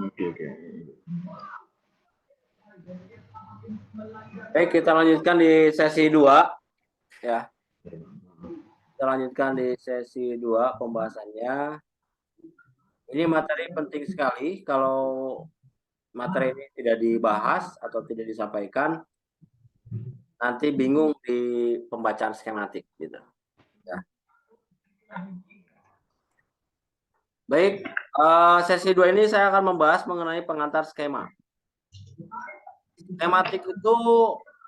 Oke, oke. Baik, kita lanjutkan di sesi 2 ya. Kita lanjutkan di sesi 2 pembahasannya. Ini materi penting sekali. Kalau materi ini tidak dibahas atau tidak disampaikan, nanti bingung di pembacaan skematik gitu. Ya. Baik, sesi 2 ini saya akan membahas mengenai pengantar skema. Skematik itu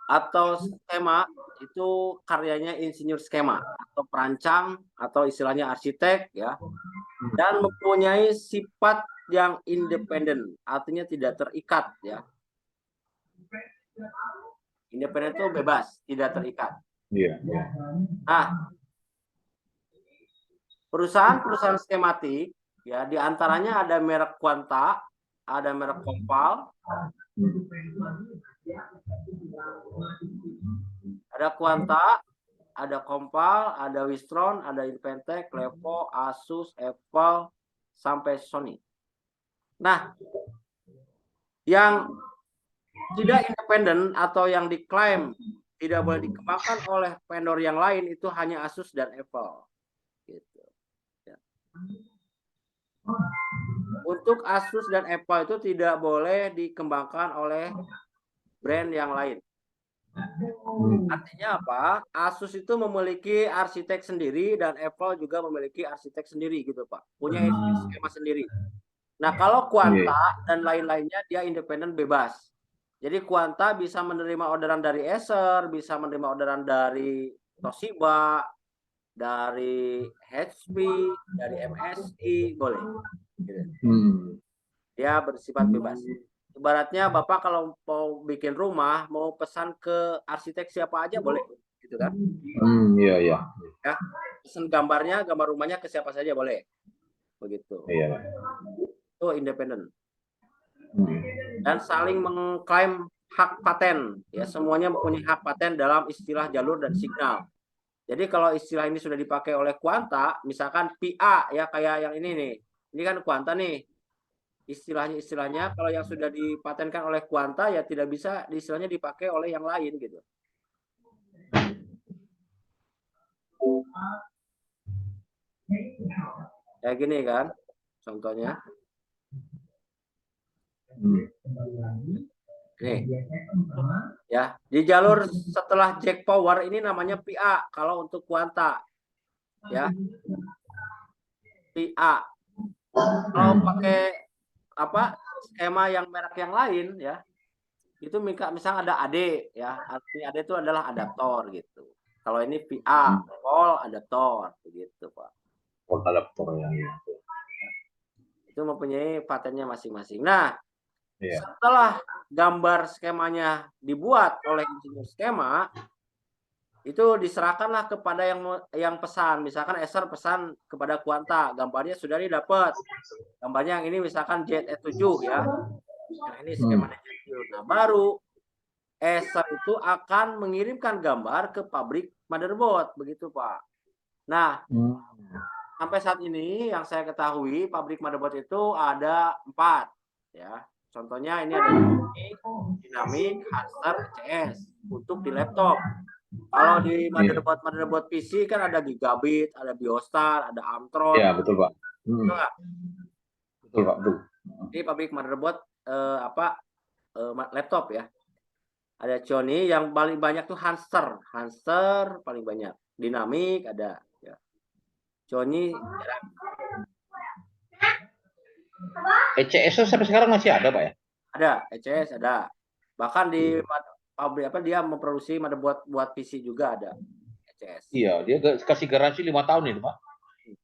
atau skema itu karyanya insinyur skema atau perancang atau istilahnya arsitek ya, dan mempunyai sifat yang independen, artinya tidak terikat ya. Independen itu bebas, tidak terikat. Iya, iya. Nah, perusahaan-perusahaan skematik ya, diantaranya ada merek Quanta, ada merek Compal, ada Quanta, ada Compal, ada Wistron, ada Inventec, Levo, Asus, Apple, sampai Sony. Nah, yang tidak independen atau yang diklaim tidak boleh dikembangkan oleh vendor yang lain itu hanya Asus dan Apple. Gitu. Ya. Untuk Asus dan Apple itu tidak boleh dikembangkan oleh brand yang lain. Artinya apa? Asus itu memiliki arsitek sendiri dan Apple juga memiliki arsitek sendiri gitu Pak. Punya skema sendiri. Nah kalau Quanta dan lain-lainnya dia independen bebas. Jadi Quanta bisa menerima orderan dari Acer, bisa menerima orderan dari Toshiba, dari HP, dari MSI, boleh. Dia bersifat bebas. Ibaratnya Bapak kalau mau bikin rumah, mau pesan ke arsitek siapa aja boleh, gitu kan? Iya, iya. Ya, pesan gambarnya, gambar rumahnya ke siapa saja boleh, begitu. Iya. Itu independen. Dan saling mengklaim hak paten, ya semuanya mempunyai hak paten dalam istilah jalur dan signal. Jadi kalau istilah ini sudah dipakai oleh Quanta, misalkan PA ya kayak yang ini nih, ini kan Quanta nih. Istilahnya kalau yang sudah dipatenkan oleh Quanta ya tidak bisa istilahnya dipakai oleh yang lain gitu. Kayak gini kan contohnya. Nih. Ya, di jalur setelah jack power ini namanya PA kalau untuk Quanta. Ya. PA. Kalau pakai apa skema yang merek yang lain ya, itu misalnya ada AD ya, artinya AD itu adalah adaptor gitu. Kalau ini PA, pol adaptor begitu Pak. Port adaptor yang Itu mempunyai patennya masing-masing. Nah, iya. setelah gambar skemanya dibuat oleh insinyur skema, itu diserahkanlah kepada yang pesan. Misalkan Acer pesan kepada Quanta, gambarnya sudah didapat. Gambarnya yang ini misalkan JE7 ya. Nah, ini skema JE7. Nah, baru Acer itu akan mengirimkan gambar ke pabrik motherboard, begitu Pak. Nah, sampai saat ini yang saya ketahui pabrik motherboard itu ada 4 ya. Contohnya ini ada Dynamic, Acer, CS untuk di laptop. Kalau di motherboard PC kan ada Gigabit, ada Biostar, ada Amtron. Iya, betul Pak. Betul nggak? Betul Pak, betul. Ini pabrik motherboard laptop ya. Ada Sony yang paling banyak tuh Hanster paling banyak. Dynamic ada ya. Sony jarang. ECS sampai sekarang masih ada Pak ya? Ada, ECS ada. Bahkan di pabrik dia memproduksi motherboard buat PC juga ada. ECS. Iya, dia kasih garansi 5 tahun itu Pak.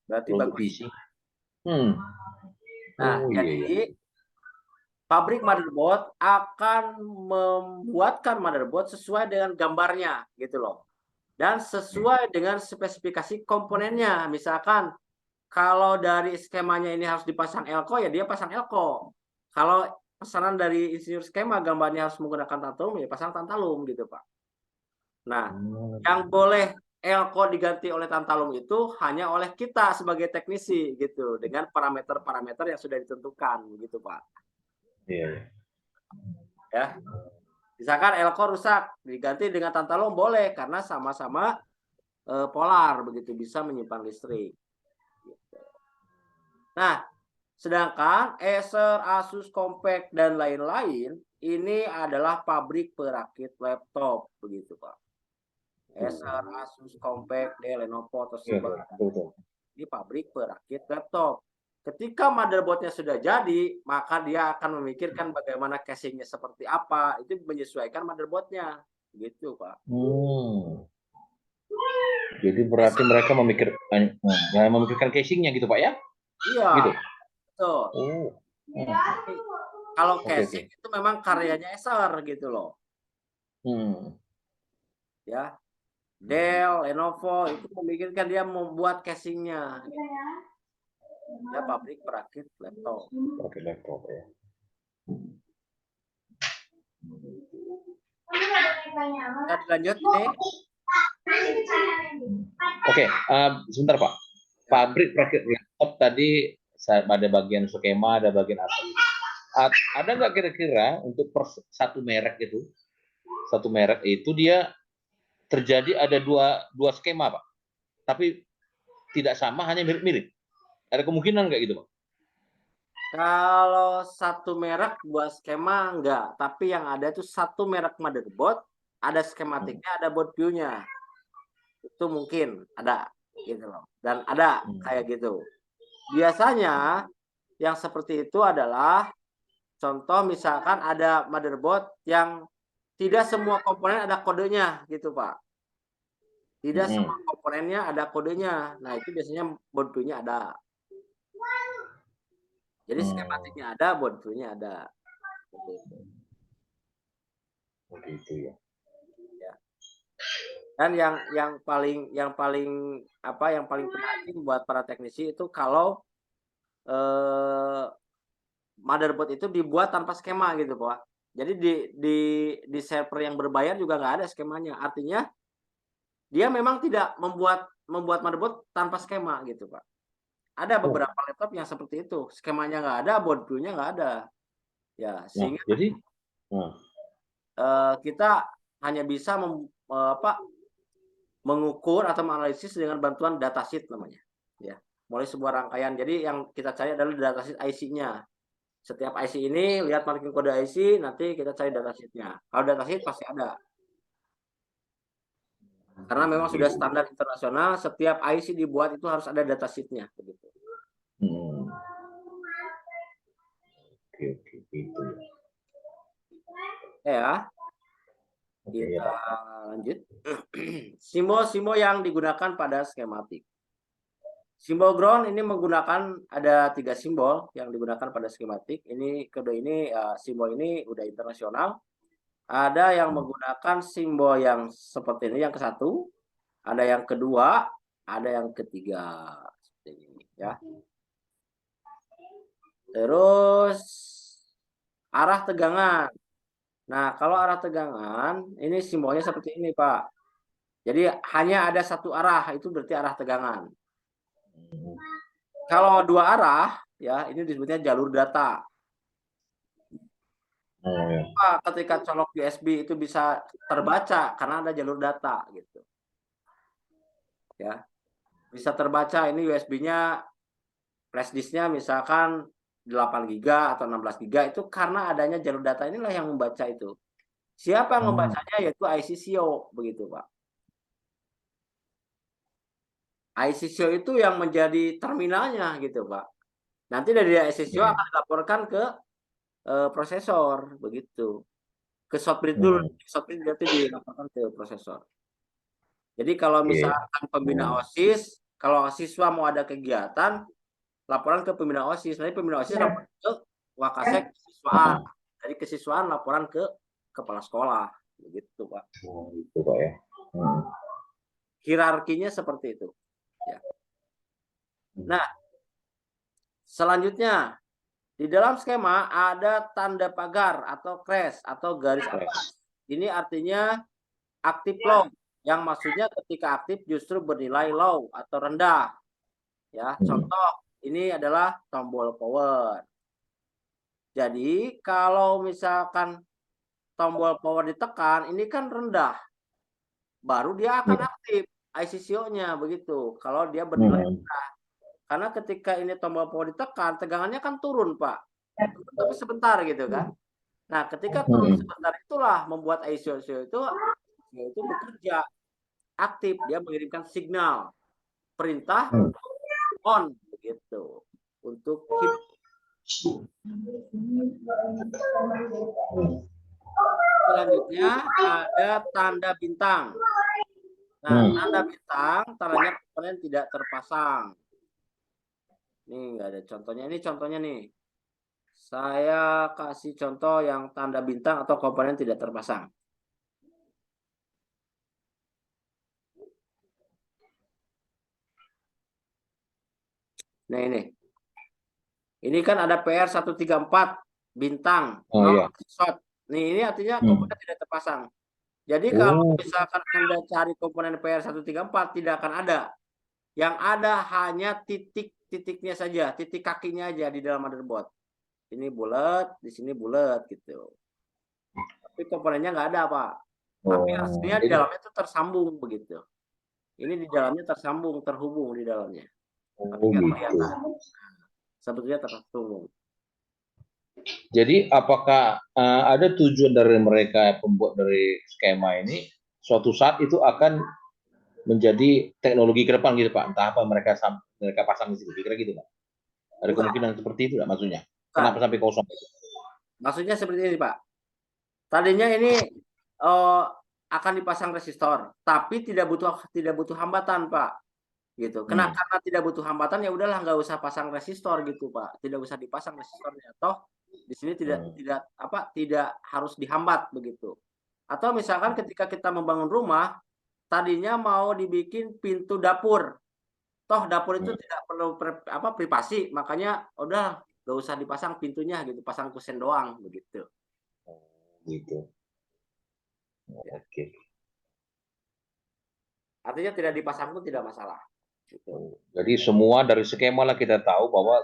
Berarti untuk bagus. PC. Nah, jadi pabrik motherboard akan membuatkan motherboard sesuai dengan gambarnya gitu loh. Dan sesuai dengan spesifikasi komponennya. Misalkan kalau dari skemanya ini harus dipasang elko ya dia pasang elko. Kalau pesanan dari insinyur skema gambarnya harus menggunakan tantalum ya pasang tantalum gitu Pak. Nah, yang boleh Elko diganti oleh Tantalum itu hanya oleh kita sebagai teknisi gitu, dengan parameter-parameter yang sudah ditentukan gitu, Pak. Iya, iya. Ya. Misalkan Elko rusak, diganti dengan Tantalum boleh karena sama-sama polar begitu, bisa menyimpan listrik. Gitu. Nah, sedangkan Acer, Asus, Compaq dan lain-lain ini adalah pabrik perakit laptop begitu, Pak. Acer, Asus, Compaq, Dell, Lenovo, Iya, Toshiba. betul. Ini pabrik perakit laptop. Ketika motherboardnya sudah jadi, maka dia akan memikirkan bagaimana casingnya seperti apa, itu menyesuaikan motherboardnya, gitu Pak. Jadi berarti mereka memikirkan casingnya gitu Pak ya? Iya, Gitu. betul. Oh. Jadi, kalau Oke, casing oke. itu memang karyanya Acer gitu loh, Hmm. ya. Dell, Lenovo itu memikirkan dia membuat casingnya, ya pabrik perakit laptop. Oke, laptop ya. Kita dilanjut nih. Oke, sebentar Pak. Pabrik perakit laptop tadi ada bagian skema, ada bagian apa gitu. Ada nggak kira-kira untuk satu merek itu dia terjadi ada dua skema Pak, tapi tidak sama, hanya mirip-mirip. Ada kemungkinan nggak gitu Pak? Kalau satu merek buat skema enggak, tapi yang ada itu satu merek motherboard, ada skematiknya, ada board view-nya. Itu mungkin ada gitu loh. Dan ada kayak gitu. Biasanya yang seperti itu adalah contoh misalkan ada motherboard yang tidak semua komponen ada kodenya gitu, Pak. Tidak semua komponennya ada kodenya. Nah, itu biasanya board view-nya ada. Jadi skematiknya ada, board view-nya ada. Begitu ya. Dan yang paling penting buat para teknisi itu kalau motherboard itu dibuat tanpa skema gitu, Pak. Jadi di server yang berbayar juga nggak ada skemanya. Artinya dia memang tidak membuat motherboard tanpa skema gitu, Pak. Ada beberapa laptop yang seperti itu, skemanya nggak ada, board view-nya nggak ada. Ya, sehingga Jadi kita hanya bisa mengukur atau menganalisis dengan bantuan datasheet namanya. Ya, mulai sebuah rangkaian. Jadi yang kita cari adalah datasheet IC-nya. Setiap IC ini lihat marking kode IC, nanti kita cari datasheet-nya. Kalau datasheet pasti ada. Karena memang sudah standar internasional, setiap IC dibuat itu harus ada datasheet-nya begitu. Oke, gitu. Ya. Kita lanjut. Simbol-simbol yang digunakan pada skematik. Simbol ground ini menggunakan ada 3 simbol yang digunakan pada skematik. Ini kode ini simbol ini udah internasional. Ada yang menggunakan simbol yang seperti ini, yang ke-1, ada yang kedua, ada yang ketiga seperti ini ya. Terus arah tegangan. Nah, kalau arah tegangan ini simbolnya seperti ini, Pak. Jadi hanya ada satu arah, itu berarti arah tegangan. Kalau dua arah, ya ini disebutnya jalur data. Ketika colok USB itu bisa terbaca karena ada jalur data gitu. Ya. Bisa terbaca ini USB-nya flash disk-nya misalkan 8 GB atau 16 GB itu karena adanya jalur data inilah yang membaca itu. Siapa yang membacanya yaitu IC SIO begitu, Pak. IC SIO itu yang menjadi terminalnya gitu, Pak. Nanti dari IC SIO akan dilaporkan ke prosesor begitu. Ke shortbread dulu, shortbread berarti dilaporkan ke prosesor. Jadi kalau misalkan pembina OSIS, kalau siswa mau ada kegiatan, laporan ke pembina OSIS. Nanti pembina OSIS laporan ke Wakasek kesiswaan. Dari kesiswaan laporan ke kepala sekolah, begitu Pak. Gitu Pak ya. Hierarkinya seperti itu. Ya. Nah, selanjutnya di dalam skema ada tanda pagar atau crash atau garis atas. Ini artinya active lock Yang maksudnya ketika aktif justru bernilai low atau rendah. Ya, contoh ini adalah tombol power. Jadi kalau misalkan tombol power ditekan, ini kan rendah, baru dia akan aktif ICCO-nya begitu. Kalau dia bernilai rendah, karena ketika ini tombol power ditekan, tegangannya kan turun, Pak. Tapi sebentar gitu kan. Nah, ketika turun sebentar itulah membuat ICCO itu bekerja aktif, dia mengirimkan signal perintah on begitu untuk hidup. Selanjutnya ada tanda bintang. Nah, tanda bintang tandanya komponen tidak terpasang. Ini enggak ada contohnya. Ini contohnya nih. Saya kasih contoh yang tanda bintang atau komponen tidak terpasang. Nah ini. Ini kan ada PR 134 bintang. Shot. Nih ini artinya komponen tidak terpasang. Jadi kalau misalkan Anda cari komponen PR 134 tidak akan ada. Yang ada hanya titik-titiknya saja, titik kakinya aja di dalam motherboard. Ini bulat, di sini bulat gitu. Tapi komponennya nggak ada, Pak. Tapi aslinya di dalamnya itu tersambung begitu. Ini di dalamnya tersambung, terhubung di dalamnya. Tapi nggak kelihatan. Sebetulnya tersambung. Jadi apakah ada tujuan dari mereka pembuat dari skema ini suatu saat itu akan menjadi teknologi ke depan gitu Pak? Entah apa mereka pasang di situ, kira gitu Pak? Ada kemungkinan seperti itu nggak maksudnya? Kenapa sampai kosong? Maksudnya seperti ini Pak. Tadinya ini akan dipasang resistor, tapi tidak butuh hambatan Pak. Gitu. Karena tidak butuh hambatan ya udahlah nggak usah pasang resistor gitu Pak. Tidak usah dipasang resistornya. Toh di sini tidak harus dihambat begitu. Atau misalkan ketika kita membangun rumah, tadinya mau dibikin pintu dapur. Toh dapur itu tidak perlu privasi, makanya udah nggak usah dipasang pintunya gitu, pasang kusen doang begitu. Gitu. Oke. Artinya tidak dipasang pun tidak masalah. Gitu. Jadi semua dari skema lah kita tahu bahwa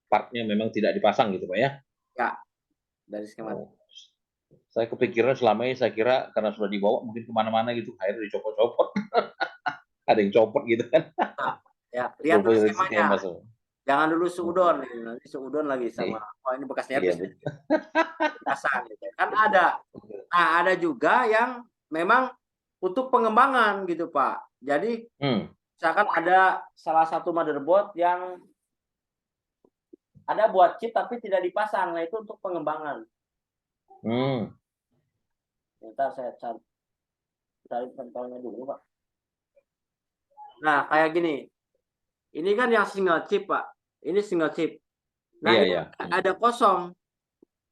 partnya memang tidak dipasang gitu Pak ya? Ya, dari skema. Saya kepikiran selama ini saya kira karena sudah dibawa mungkin kemana-mana gitu, akhirnya dicopot-copot. Ada yang copot gitu kan? Ya, lihat dulu skemanya. Jangan dulu suudon, nanti suudon lagi sama, oh ini bekas nyapis. Pasang gitu. Kan ada. Nah, ada juga yang memang untuk pengembangan gitu Pak. Jadi misalkan ada salah satu motherboard yang ada buat chip tapi tidak dipasang, nah itu untuk pengembangan. Ntar saya cari contohnya dulu Pak. Nah kayak gini, ini kan yang single chip Pak, ini single chip. Nah ini ada kosong,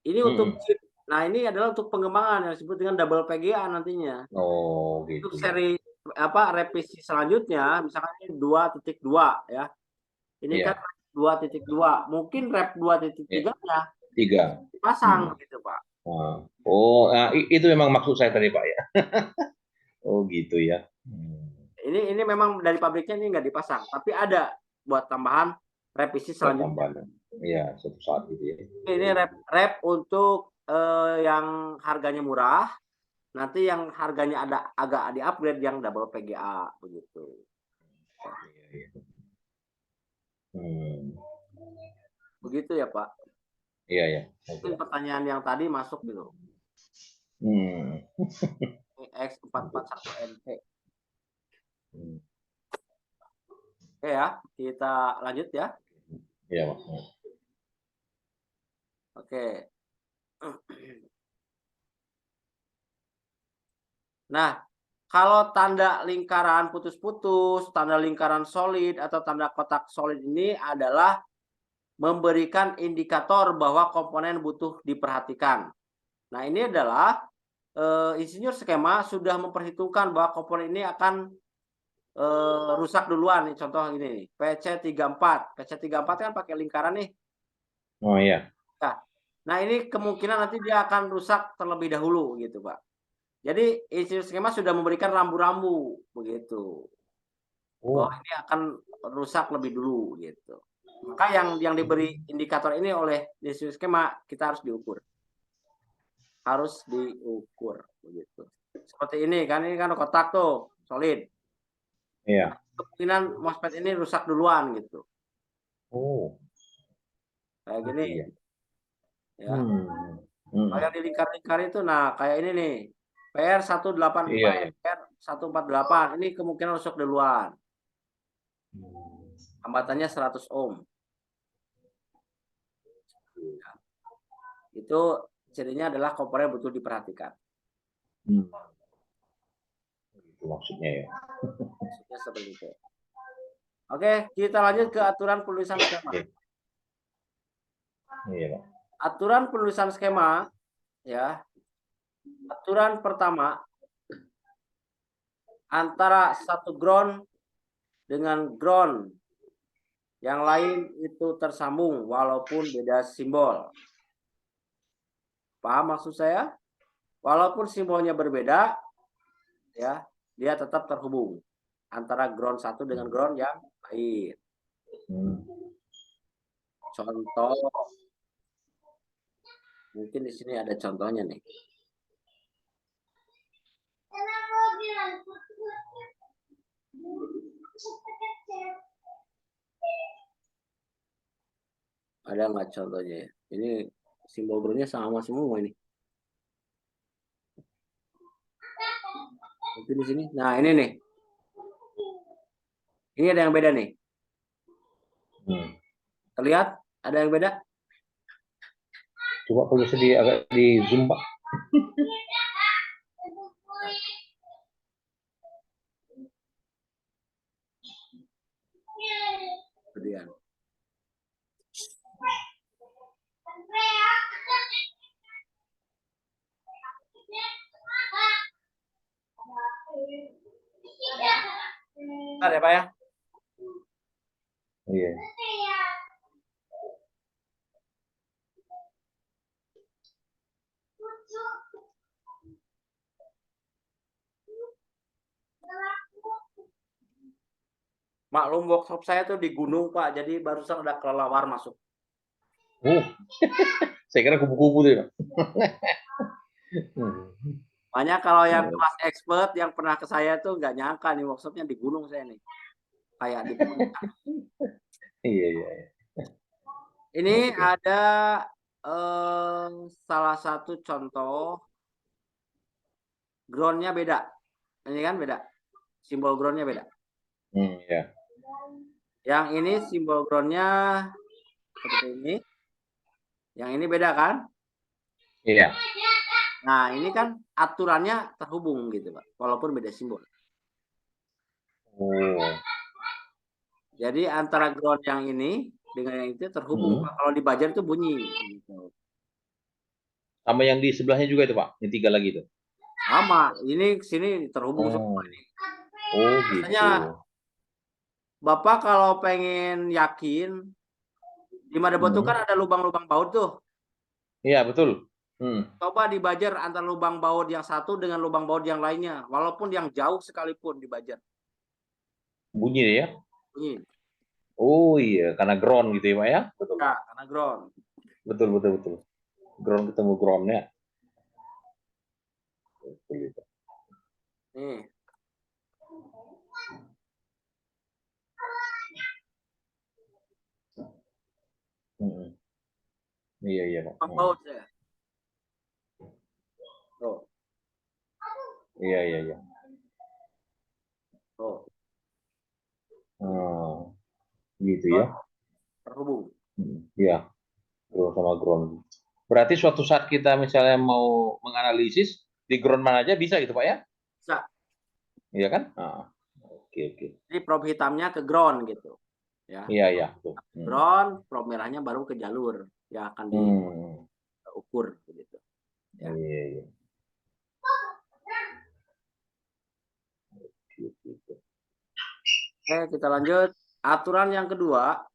ini untuk chip. Nah ini adalah untuk pengembangan yang disebut dengan double PGA nantinya. Gitu. Untuk seri revisi selanjutnya, misalkan ini 2.2 ya. Ini kan 2.2, mungkin rep 2.3-nya dipasang gitu Pak. Itu memang maksud saya tadi Pak ya. Gitu ya. Ini memang dari pabriknya ini nggak dipasang, tapi ada buat tambahan revisi selanjutnya. Iya, suatu saat gitu ya. Ini rep untuk yang harganya murah, nanti yang harganya agak di-upgrade yang double PGA begitu. Begitu ya Pak. Iya. Mungkin pertanyaan yang tadi masuk gitu. X441NT. Oke ya, kita lanjut ya. Iya Pak. Oke. Nah, kalau tanda lingkaran putus-putus, tanda lingkaran solid, atau tanda kotak solid ini adalah memberikan indikator bahwa komponen butuh diperhatikan. Nah, ini adalah insinyur skema sudah memperhitungkan bahwa komponen ini akan rusak duluan nih, contoh ini nih, PC34. PC34 kan pakai lingkaran nih. Oh iya. Nah, ini kemungkinan nanti dia akan rusak terlebih dahulu gitu, Pak. Jadi insinyur skema sudah memberikan rambu-rambu begitu. Bahwa ini akan rusak lebih dulu gitu. Maka yang diberi indikator ini oleh insinyur skema kita harus diukur. Harus diukur begitu. Seperti ini kan kotak tuh, solid. Iya. Kemungkinan MOSFET ini rusak duluan gitu. Oh. Kayak gini. Iya. Ya. Kalau yang di lingkar-lingkar itu, nah kayak ini nih, PR184, Iya, iya. PR148, ini kemungkinan rusak duluan. Hambatannya 100 ohm. Ya. Itu cirinya adalah komponen butuh diperhatikan. Itu maksudnya ya. Maksudnya seperti itu. Oke, kita lanjut ke aturan penulisan skema. Iya, Pak. Aturan penulisan skema, ya. Aturan pertama, antara satu ground dengan ground yang lain itu tersambung walaupun beda simbol. Paham maksud saya? Walaupun simbolnya berbeda, ya, dia tetap terhubung antara ground satu dengan ground yang lain. Contoh, mungkin di sini ada contohnya nih. Ada nggak contohnya ya? Ini simbol groundnya sama semua ini. Mungkin di sini. Nah ini nih. Ini ada yang beda nih. Terlihat ada yang beda? Coba kalau bisa agak di zoom, Pak. Kemudian. Bentar ya Pak ya. Iya. Maklum workshop saya tuh di gunung Pak, jadi barusan ada kelelawar masuk. Saya kira kupu-kupu tuh ya. Makanya kalau yang kelas expert yang pernah ke saya tuh nggak nyangka nih workshopnya di gunung saya nih. Kayak di puncak. Iya, iya. Ini ada salah satu contoh groundnya beda. Ini kan beda. Simbol groundnya beda. Ya. Yang ini simbol groundnya seperti ini. Yang ini beda kan? Iya. Nah ini kan aturannya terhubung gitu Pak. Walaupun beda simbol. Jadi antara ground yang ini dengan yang itu terhubung. Kalau di buzzer itu bunyi. Gitu. Sama yang di sebelahnya juga itu Pak. Yang 3 lagi itu. Sama. Ini sini terhubung semua ini. Gitu. Biasanya Bapak kalau pengen yakin di motherboard itu kan ada lubang-lubang baut tuh. Iya betul. Coba di buzzer antara lubang baut yang satu dengan lubang baut yang lainnya, walaupun yang jauh sekalipun di buzzer. Bunyi ya? Bunyi. Oh iya, karena ground gitu ya Pak ya? Betul. Ya, karena ground. Betul. Ground ketemu groundnya. Betul. Nih. Iya Pak. Lubang baut ya. Tuh. Iya. Tuh. Gitu ya. Terhubung. Iya. Ground sama ground. Berarti suatu saat kita misalnya mau menganalisis di ground mana aja bisa gitu Pak ya? Bisa. Iya kan? Oke. Jadi probe hitamnya ke ground gitu. Ya. Iya. Ground, probe merahnya baru ke jalur yang akan diukur begitu. Ya. Iya. Oke, kita lanjut. Aturan yang kedua.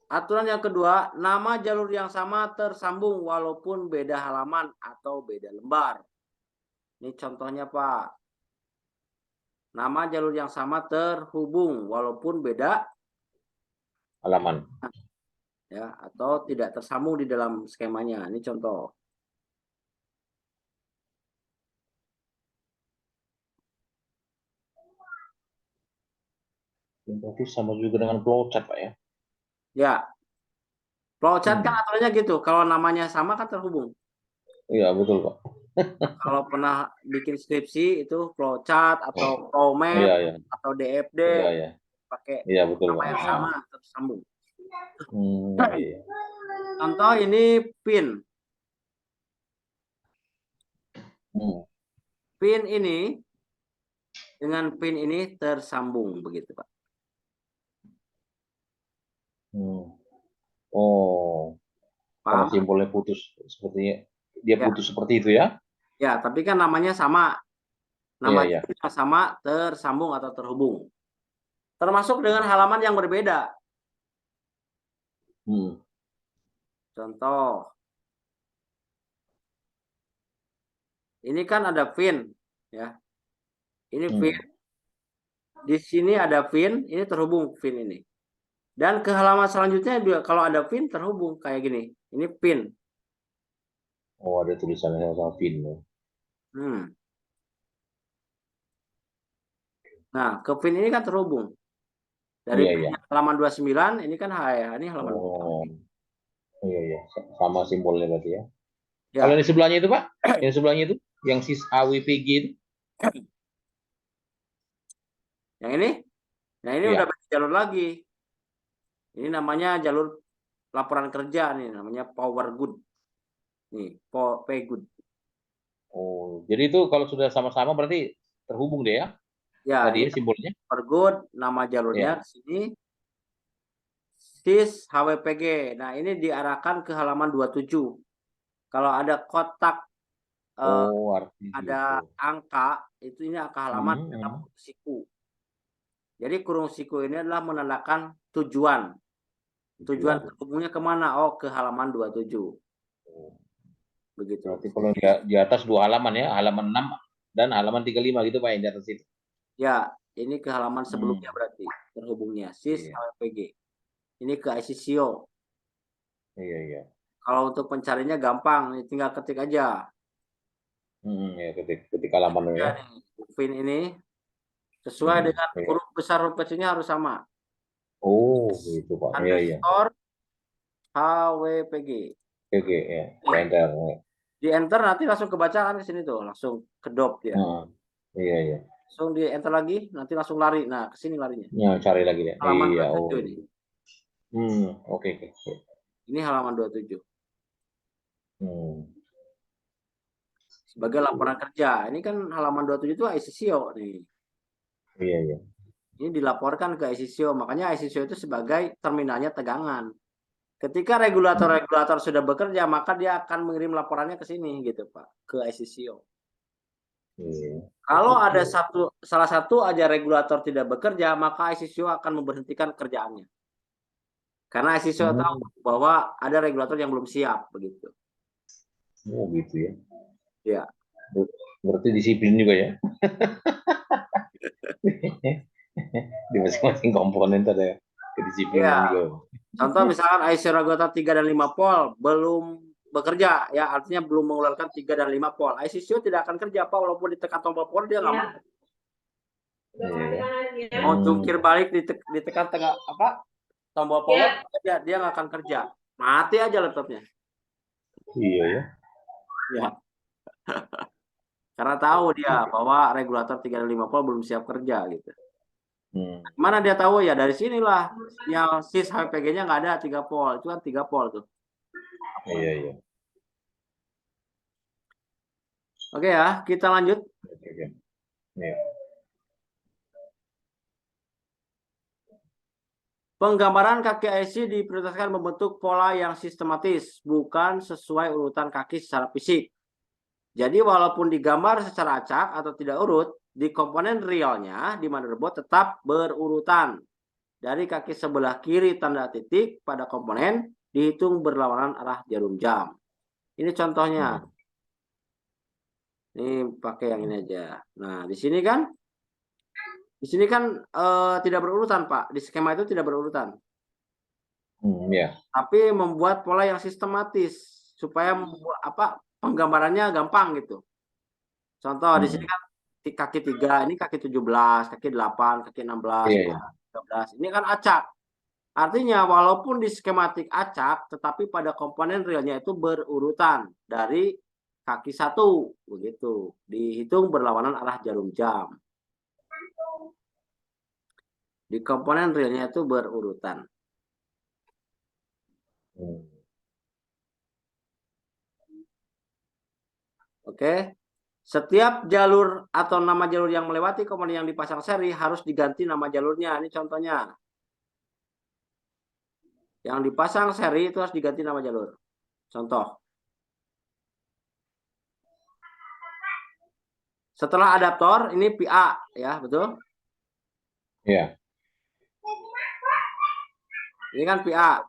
Aturan yang kedua, nama jalur yang sama tersambung walaupun beda halaman atau beda lembar. Ini contohnya, Pak. Nama jalur yang sama terhubung walaupun beda halaman. ya, atau tidak tersambung di dalam skemanya. Ini contoh. Berarti sama juga dengan flowchart, Pak ya? Ya, flowchart kan aturannya gitu. Kalau namanya sama kan terhubung. Iya, betul, Pak. Kalau pernah bikin skripsi itu flowchart atau flowmap Iya, iya. atau DFD Iya, iya. pakai Iya, betul, nama Pak. yang sama tersambung. Iya. Contoh ini pin. Pin ini dengan pin ini tersambung begitu, Pak. Oh, karena Paham? simbolnya putus sepertinya dia Ya. putus seperti itu ya? Ya, tapi kan namanya sama. Iya, Namanya sama tersambung atau terhubung. Termasuk dengan halaman yang berbeda. Contoh. Ini kan ada pin, ya. Ini pin. Di sini ada pin, ini terhubung pin ini. Dan ke halaman selanjutnya juga kalau ada pin terhubung kayak gini. Ini pin. Oh, ada tulisannya sama pin ya. Nah, ke pin ini kan terhubung. Dari Iya. halaman 29 ini kan ini halaman. Oh. Iya. Sama simbolnya berarti ya. Ya. Kalau di sebelahnya itu, Pak? Yang sebelahnya itu, yang sis AWPG itu? Yang ini? Nah, ini udah beda jalur lagi. Ini namanya jalur laporan kerja nih, namanya Power Good. Nih, Good. Oh, jadi itu kalau sudah sama-sama berarti terhubung deh ya? Ya, Tadi ini ya simbolnya? Power Good, nama jalurnya di sini SIS HWPG. Nah, ini diarahkan ke halaman 27. Kalau ada kotak ada angka, itu ini angka halaman dalam siku. Jadi kurung siku ini adalah menandakan tujuan. Tujuan terhubungnya kemana? Oh, ke halaman 27. Begitu. Berarti kalau di atas 2 halaman ya, halaman 6 dan halaman 35 gitu Pak yang di atas itu. Ya, ini ke halaman sebelumnya berarti terhubungnya SIS HWPG. Ini ke ICCO. Iya. Kalau untuk pencarinya gampang, tinggal ketik aja. Ya, ketik halamannya ya. Pin ini sesuai dengan huruf besar huruf kecilnya harus sama. Oh, gitu Pak. Iya. HWPG. Oke, ya. Enter. Di enter nanti langsung kebaca kan ke sini tuh, langsung kedop dia. Iya. Langsung di enter lagi, nanti langsung lari. Nah, ke sini larinya. Ya, cari lagi deh. Halaman Iya, 27 ini. Oke. Ini halaman 27. Sebagai laporan kerja. Ini kan halaman 27 itu ICCO nih. Iya. Ini dilaporkan ke ICCO. Makanya ICCO itu sebagai terminalnya tegangan. Ketika regulator-regulator sudah bekerja, maka dia akan mengirim laporannya ke sini gitu, Pak, ke ICCO. Kalau ada salah satu aja regulator tidak bekerja, maka ICCO akan memberhentikan kerjaannya. Karena ICCO tahu bahwa ada regulator yang belum siap begitu. Oh, gitu ya. Ya. Berarti disiplin juga ya. Di masing-masing komponen ada kedisiplinan juga. Contoh misalkan ICCO regulator 3 dan 5 pol belum bekerja, ya artinya belum mengeluarkan 3 dan 5 pol. ICCO tidak akan kerja, Pak, walaupun ditekan tombol pol dia nggak mau. Mau jungkir balik ditekan tengah tombol power, dia nggak akan kerja, mati aja laptopnya. Iya ya. Ya. Karena tahu dia bahwa regulator 3 dan 5 pol belum siap kerja gitu. Mana dia tahu ya, dari sinilah yang SIS HWPG-nya nggak ada 3 pol, itu kan 3 pol tuh. Iya. Oke ya, kita lanjut. Iya. Penggambaran kaki IC diprioritaskan membentuk pola yang sistematis, bukan sesuai urutan kaki secara fisik. Jadi walaupun digambar secara acak atau tidak urut, di komponen realnya di motherboard tetap berurutan. dari kaki sebelah kiri tanda titik pada komponen dihitung berlawanan arah jarum jam. Ini contohnya. Ini pakai yang ini aja. Nah, di sini kan tidak berurutan, Pak. Di skema itu tidak berurutan. Ya. Tapi membuat pola yang sistematis supaya penggambarannya gampang gitu. Contoh di sini kan kaki 3, ini kaki 17, kaki 8, kaki 16, Iya. 13. Ini kan acak. Artinya walaupun di skematik acak, tetapi pada komponen realnya itu berurutan dari kaki 1 begitu. Dihitung berlawanan arah jarum jam. Di komponen realnya itu berurutan. Oke. Setiap jalur atau nama jalur yang melewati komponen yang dipasang seri harus diganti nama jalurnya. Ini contohnya. Yang dipasang seri itu harus diganti nama jalur. Contoh. Setelah adaptor, ini PA, ya, betul? Iya. Ini kan PA.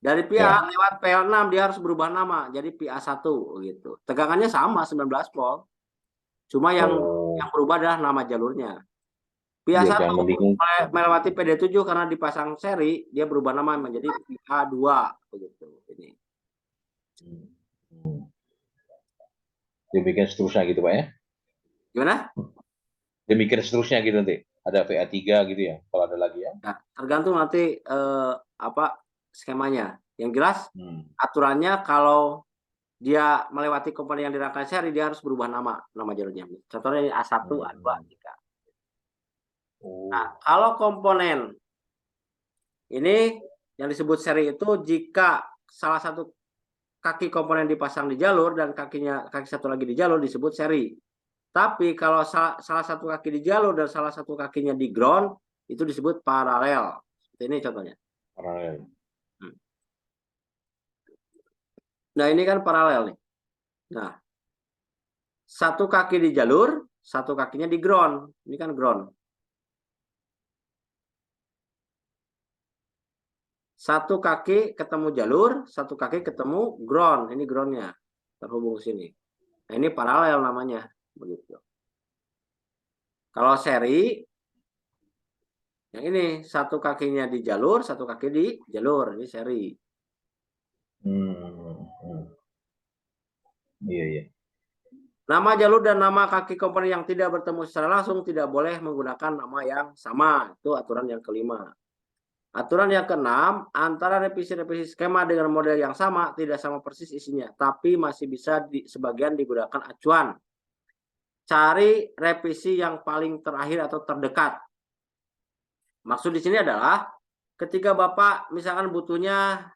Dari PA lewat PL6 dia harus berubah nama jadi PA1 gitu. Tegangannya sama 19 volt. Cuma yang berubah adalah nama jalurnya. PA1 melewati PD7 karena dipasang seri, dia berubah nama menjadi PA2 begitu. Ini. Demikian seterusnya gitu, Pak ya? Gimana? Demikian seterusnya gitu nanti. Ada VA3 gitu ya, kalau ada lagi ya. Nah, tergantung nanti skemanya. Yang jelas aturannya kalau dia melewati komponen yang dirangkai seri, dia harus berubah nama jalurnya. Contohnya ini A1, A2, A3. Nah, kalau komponen ini yang disebut seri itu jika salah satu kaki komponen dipasang di jalur dan kaki satu lagi di jalur disebut seri. Tapi kalau salah satu kaki di jalur dan salah satu kakinya di ground itu disebut paralel. Ini contohnya. Paralel. Nah, ini kan paralel nih. Nah, satu kaki di jalur, satu kakinya di ground. Ini kan ground. Satu kaki ketemu jalur, satu kaki ketemu ground. Ini groundnya terhubung ke sini. Nah, ini paralel namanya, begitu. Kalau seri, yang ini satu kakinya di jalur, satu kaki di jalur. Ini seri. Iya, iya. Nama jalur dan nama kaki komponen yang tidak bertemu secara langsung tidak boleh menggunakan nama yang sama. Itu aturan yang kelima. Aturan yang keenam, antara revisi-revisi skema dengan model yang sama tidak sama persis isinya, tapi masih bisa sebagian digunakan acuan. Cari revisi yang paling terakhir atau terdekat. Maksud di sini adalah ketika Bapak misalkan butuhnya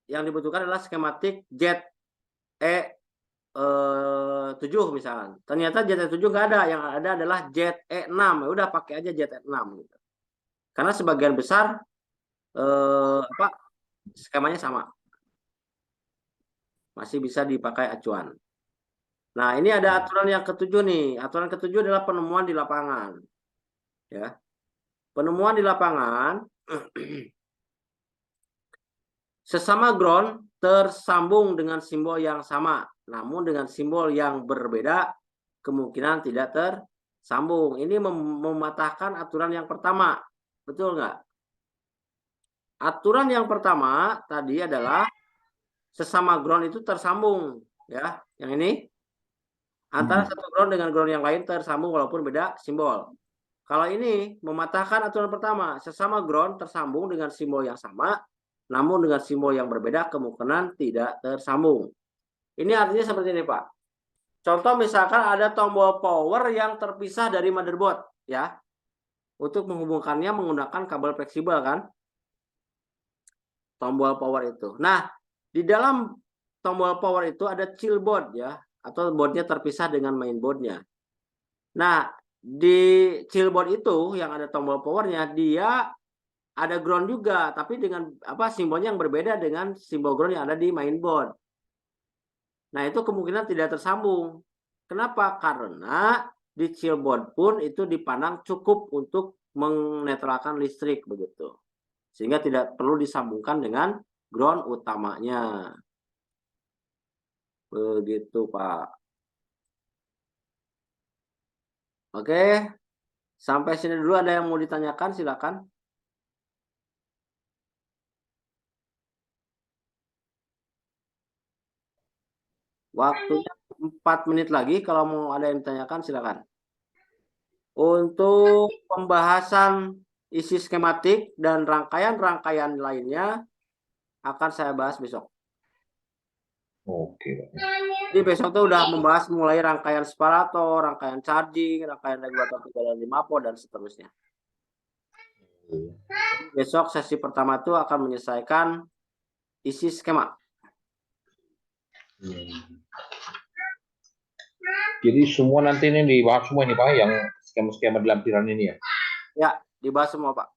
yang dibutuhkan adalah skematik ZE7 misalkan. Ternyata ZE7 nggak ada, yang ada adalah ZE6. Ya udah pakai aja ZE6 gitu. Karena sebagian besar skemanya sama. Masih bisa dipakai acuan. Nah, ini ada aturan yang ketujuh nih. Aturan ketujuh adalah penemuan di lapangan. Ya. Penemuan di lapangan sesama ground tersambung dengan simbol yang sama, namun dengan simbol yang berbeda kemungkinan tidak tersambung. Ini mematahkan aturan yang pertama. Betul nggak? Aturan yang pertama tadi adalah sesama ground itu tersambung, ya. Yang ini antara satu ground dengan ground yang lain tersambung walaupun beda simbol. Kalau ini mematahkan aturan pertama, sesama ground tersambung dengan simbol yang sama, namun dengan simbol yang berbeda kemungkinan tidak tersambung. Ini artinya seperti ini, Pak. Contoh misalkan ada tombol power yang terpisah dari motherboard, ya. Untuk menghubungkannya menggunakan kabel fleksibel kan. Tombol power itu. Nah, di dalam tombol power itu ada chill board ya, atau boardnya terpisah dengan mainboardnya. Nah, di chill board itu yang ada tombol powernya, dia ada ground juga, tapi dengan simbolnya yang berbeda dengan simbol ground yang ada di mainboard. Nah, itu kemungkinan tidak tersambung. Kenapa? Karena di chill board pun itu dipandang cukup untuk menetralkan listrik begitu. Sehingga tidak perlu disambungkan dengan ground utamanya. Begitu, Pak. Oke, sampai sini dulu ada yang mau ditanyakan, silakan. Waktunya 4 menit lagi, kalau mau ada yang ditanyakan silakan. Untuk pembahasan isi skematik dan rangkaian-rangkaian lainnya akan saya bahas besok. Oke. Jadi besok tuh udah membahas mulai rangkaian separator, rangkaian charging, rangkaian regulator ketegangan 5 volt dan seterusnya. Besok sesi pertama itu akan menyelesaikan isi skema. Jadi semua nanti ini dibahas semua ini Pak, yang skema-skema di lampiran ini ya? Ya, dibahas semua Pak.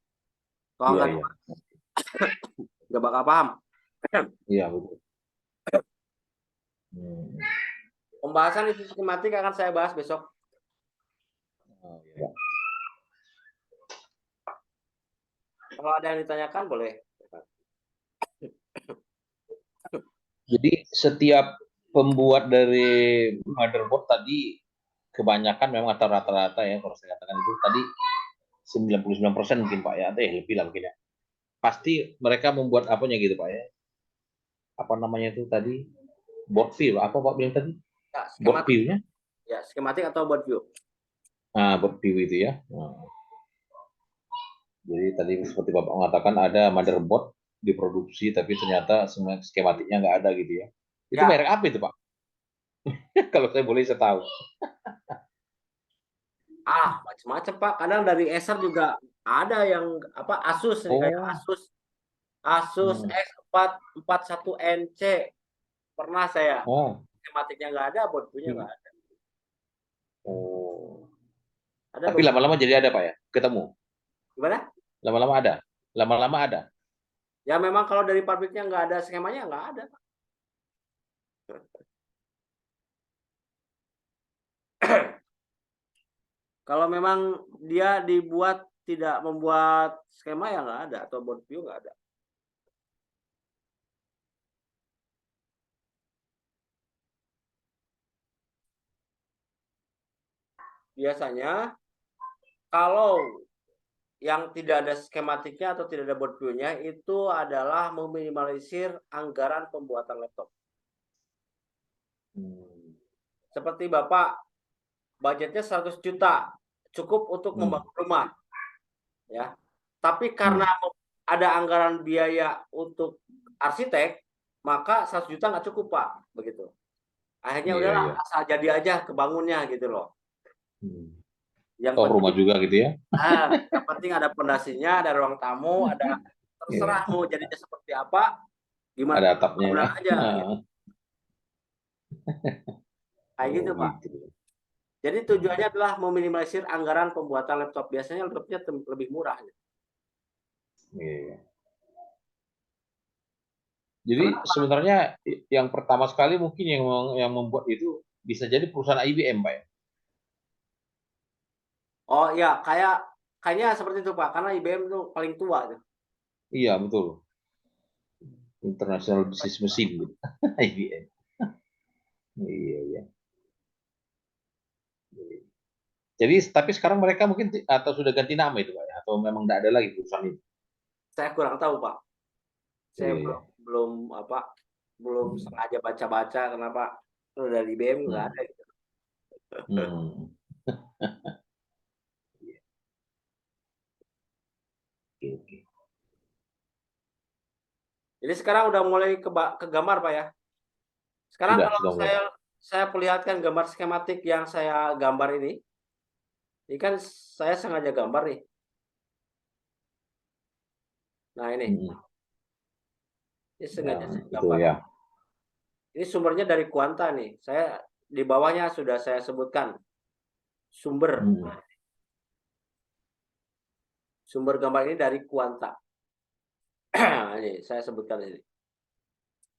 Kalau Iya, nggak iya. nggak bakal paham. Iya, betul. Pembahasan isi skematik akan saya bahas besok. Oh, iya. Kalau ada yang ditanyakan boleh. Jadi setiap pembuat dari motherboard tadi kebanyakan memang atau rata-rata ya, kalau saya katakan itu tadi 99% mungkin Pak ya, atau ya lebih lah mungkin ya. Pasti mereka membuat apanya gitu Pak ya. Apa namanya itu tadi? Board view, apa Pak bilang tadi? Ya, Board skematik. view-nya? Ya, skematik atau board view. Nah, board view itu ya. Nah. Jadi tadi seperti Bapak mengatakan ada motherboard diproduksi tapi ternyata semua skematiknya nggak ada gitu ya. Itu Ya. merek apa itu Pak? Kalau saya boleh saya tahu. Macam-macam Pak. Kadang dari Acer juga ada yang apa Asus nih, kayak Asus X441NC. Pernah saya. Skematiknya nggak ada, board view-nya nggak ada. Ada Tapi lama-lama jadi ada Pak ya? Ketemu? Gimana? Lama-lama ada? Lama-lama ada? Ya memang kalau dari pabriknya nggak ada skemanya, nggak ada. Kalau memang dia dibuat tidak membuat skema ya nggak ada, atau board view nggak ada. Biasanya kalau yang tidak ada skematiknya atau tidak ada board view-nya itu adalah meminimalisir anggaran pembuatan laptop. Seperti Bapak budgetnya 100 juta cukup untuk membangun rumah. Ya. Tapi karena ada anggaran biaya untuk arsitek, maka 100 juta nggak cukup Pak, begitu. Akhirnya udahlah asal jadi aja kebangunnya gitu loh. Yang penting, rumah juga gitu ya. Yang penting ada pondasinya, ada ruang tamu, ada terserah mau jadinya seperti apa, gimana ada atapnya ya. aja. Gitu. Kayak gitu Pak. Jadi tujuannya adalah meminimalisir anggaran pembuatan laptop. Biasanya laptopnya lebih murah. Jadi sebenarnya yang pertama sekali mungkin yang membuat itu bisa jadi perusahaan IBM Pak ya. Oh ya, kayaknya seperti itu Pak, karena IBM itu paling tua. Iya betul. International Business Machine gitu. IBM. Iya. Jadi tapi sekarang mereka mungkin atau sudah ganti nama itu Pak ya? Atau memang tidak ada lagi perusahaan itu? Saya kurang tahu Pak. Saya belum sengaja baca-baca kenapa dari IBM nggak ada. Gitu. Jadi sekarang udah mulai ke gambar Pak ya. Sekarang kalau saya perlihatkan gambar skematik yang saya gambar ini kan saya sengaja gambar nih. Nah ini sengaja saya gambar. Ya. Ini sumbernya dari Quanta nih. Saya di bawahnya sudah saya sebutkan sumber. Sumber gambar ini dari Quanta. Ini saya sebutkan ini.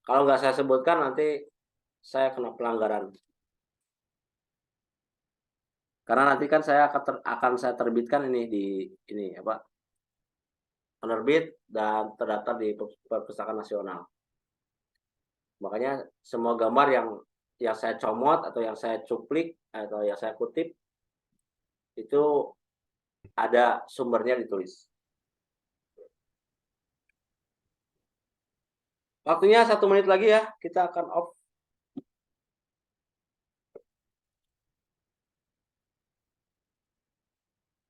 Kalau nggak saya sebutkan nanti saya kena pelanggaran. Karena nanti kan saya akan saya terbitkan ini di ini apa? Penerbit dan terdaftar di Perpustakaan Nasional. Makanya semua gambar yang saya comot atau yang saya cuplik atau yang saya kutip itu ada sumbernya ditulis. Waktunya 1 menit lagi ya, kita akan off.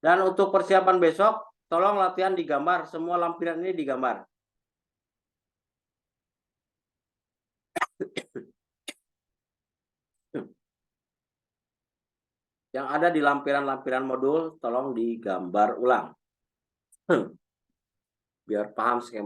Dan untuk persiapan besok, tolong latihan digambar, semua lampiran ini digambar. Yang ada di lampiran-lampiran modul, tolong digambar ulang. Biar paham skema.